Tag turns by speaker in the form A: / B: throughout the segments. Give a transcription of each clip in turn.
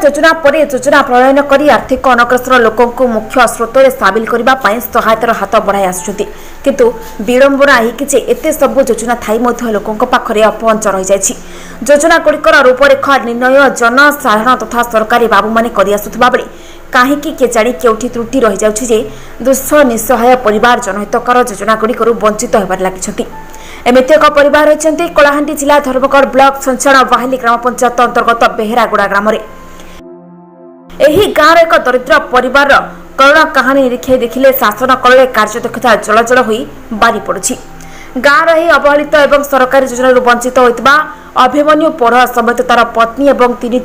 A: योजना पर योजना प्रणयन कर आर्थिक अनग्रसर लोक मुख्य स्रोत में सामिल करने सहायतार हाथ बढ़ाई आसुच्च किंतु विडंबना यही एत सब योजना थी लोकों पाखे अपहंच रही जाए। योजना गुड़िकर रूपरेखा निर्णय जनसाधारण तथा सरकारी बाबू मैंने करआसुवा बेले कहीं केजाणी केउठी त्रुटि रही जाए दुस्थ निसहाय परिवार जनहितकर योजना गुड़िक वंचित होबार लगी। एमती एक परिवार रही कलाहांडी जिला धर्मगढ़ ब्लॉक संचाण बाहिली ग्राम पंचायत अंतर्गत बेहेरागुड़ा ग्राम गाँव एक दरिद्र परिवार करुणा कहानी निरीक्षे देखिले शासन कल कार्यदक्षता जलजल हो बारी पड़ी। गाँव अवहेलित एवं सरकारी योजना वंचित होता अभिमन्यु पोढ़ समेत तार पत्नी और तीन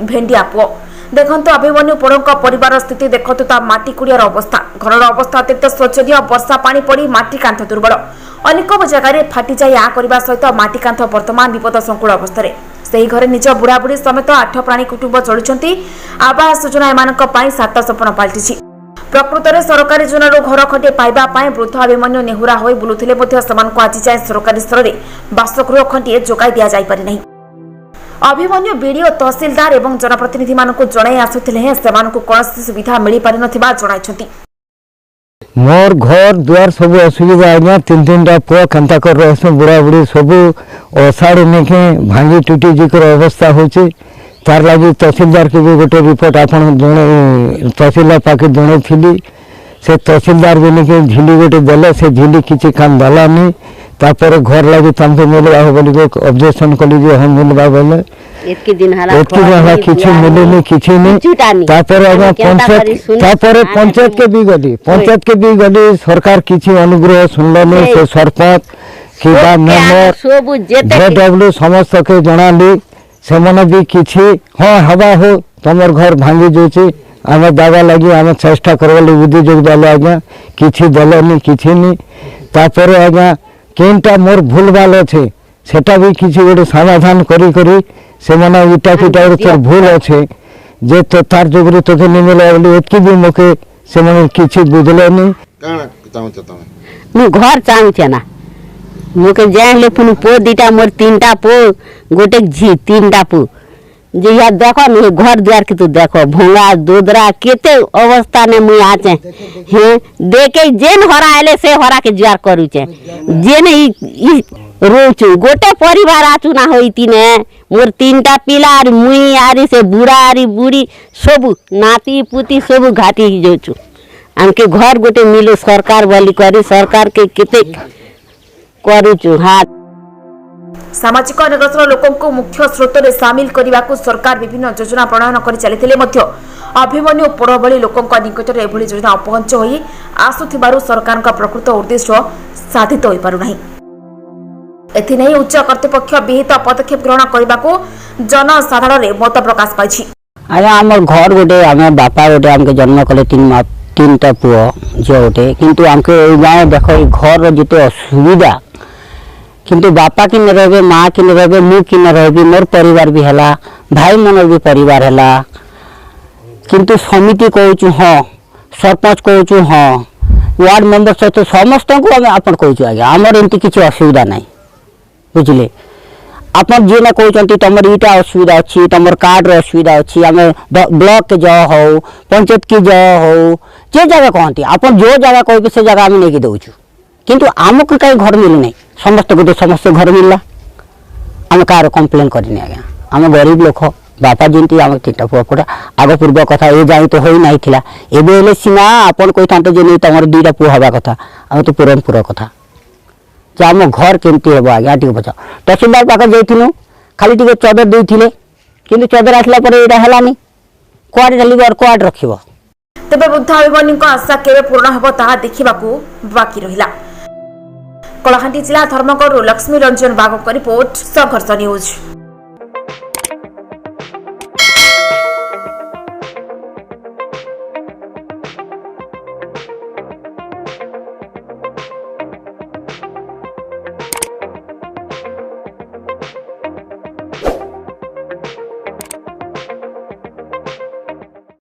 A: भेंडिया पुओ देखते अभिमन्यु पोढ़ परिवार स्थिति देखु माटी कुड़ियार अवस्था घर अवस्था अत्यंत शोचनीय। वर्षा पानी पड़ी माटी कांथ दुर्बल अनेक जगार फाटी जाए आ करने सहित माटी कांथ वर्तमान विपद संकुल अवस्था से घरे निज बुढ़ा बुढ़ी समेत 8 प्राणी कुटुंब चलुंट। आवास योजना एम सात सपन पलटि। प्रकृत में सरकारी योजना घर खटे पाइबा वृद्ध अभिमन्यु नेहुरा हो बुलुले आज जाए सरकारी स्तर में बासगृह खंडे जोगाई दि जापारि। अभिमन्यु बीडीओ तहसीलदार एवं जनप्रतिनिधि मानक जणाई आसुथिले कौन सुविधा मिल पारि नथिबा जणाइछथि।
B: मोर घर द्वार सब असुविधा आज्ञा तीन टा पुआ केन्ता कर रहे बुढ़ा बुढ़ी सब अषाढ़ नेके भांगी टूटी जिकर अवस्था होची तार लगी तहसीलदार के भी गोटे रिपोर्ट आपन जड़े तहसीलदार पाखे जड़े थी से तहसीलदार भी नहीं झिली गोटे देले से झिली किसी काम देलानी तापर घर लगी तमसे मिलवा हो बोली ऑब्जेक्शन कली जे हम मिलवा बोले एतकी दिन हाला किछि मिलेनी किछि नहीं तापर आगे पंचायत के भी गली सरकार किछि अनुग्रह सुनलनी से सरपंच किबा मेंबर जेडब्ल्यू समस्त के जणाली से मने भी किछि हां हवा हो तमर घर भांगी जोची आमे दावा लगी आमे चेष्टा करबले बुद्धि जोग देले आज्ञा किछि देलेनी किछि नहीं तापर आज्ञा केनटा मोर भूल भाल अच्छे सेटा भी किसी गोटे समाधान करी करी से मना इटा किटा तोर भूल अच्छे जे तो तार जोगरे तो नहीं मिला बोली एतकी भी मके से मने किछि बुझले नहीं
C: काना चाहू त
D: मु घर चाहू छ ना मके जान ले पुन पो दीटा मोर तीनटा पो गोटे झी तीनटा पो जे या देखो न घर द्वार के तू देखो भोंगा दोदरा केते अवस्था ने मुई आचे हे देखे जेन हरा आले से हरा के ज्वार करू छे जेन ई रोचू गोटे परिवार आचू ना होईती ने मोर तीनटा पिला और मुई आरी से बुढ़ा आरी बुढ़ी सब नाती पुती सब घाटी जोचू हमके घर गोटे मिलो सरकार वाली करी सरकार के केते करूचू हाथ
A: सामाजिक अनग्रसर लोकों मुख्य स्रोत में सामिल करने को सरकार विभिन्न योजना प्रणयन कर चली अभिमन्यु पोढ़ भली लोकों निकट में एभली योजना अपहंच हो आसुथिबारु सरकार प्रकृत उद्देश्य साधित हो पारुनाही। एथिनै उच्च कर्तृपक्ष विहित पदक्षेप ग्रहण करने को जनसाधारण मत प्रकाश पाई।
D: आया हमर घर गोटे आम बापा गोटे आमके जन्म कले तीनटा पुओ झील गोटे किंतु आमके गाँव देख घर जिते असुविधा किंतु बापा कि न रहे माँ कि न रहे मु कि न रहे मोर परिवार भी है भाई मन भी परिवार है किंतु समिति कहूँ हाँ सरपंच कहूँ हाँ वार्ड मेंबर सहित समस्त को आम आप कहूँ आज्ञा आमर एमती किसी असुविधा ना बुझे आप जी ना कहते तुम ईटा असुविधा अच्छी तुम कार्ड असुविधा अच्छी आम ब्लॉक के जगह हो पंचायत की जगह हो जे जगह कहती आप जो जगह कहे से जगह आम नहीं दौचु किंतु आमको कहीं घर मिलूना समस्त गोटे समस्त घर मिलला आम कार कम्प्लेन करनी आज्ञा आम गरीब लोक बापा जमी आम तीनटा पुआ पड़ा आग पूर्व कथा ये जाई तो हो नहीं थिला एबे हेले सीना आपन कहि थांते जे नहीं तमर दुईटा पुआ हवा कथा आम तो पूरा कथा जे आम घर केमती हेबो आज्ञा टिके बचा तहसीलदार पाखे जाइथिनु खाली टिके चदर देइथिले किंतु चदर आसला पर एटा हलानी कोआड जल्दी और कोआड रखिबो
A: तबे बुद्ध अभिमन्यु आशा केबे पूर्ण हेबो ताहा देखिबाकू बाकी रहिला। कलाहांडी जिला धर्मगढ़ लक्ष्मी रंजन बागक रिपोर्ट संघर्ष न्यूज।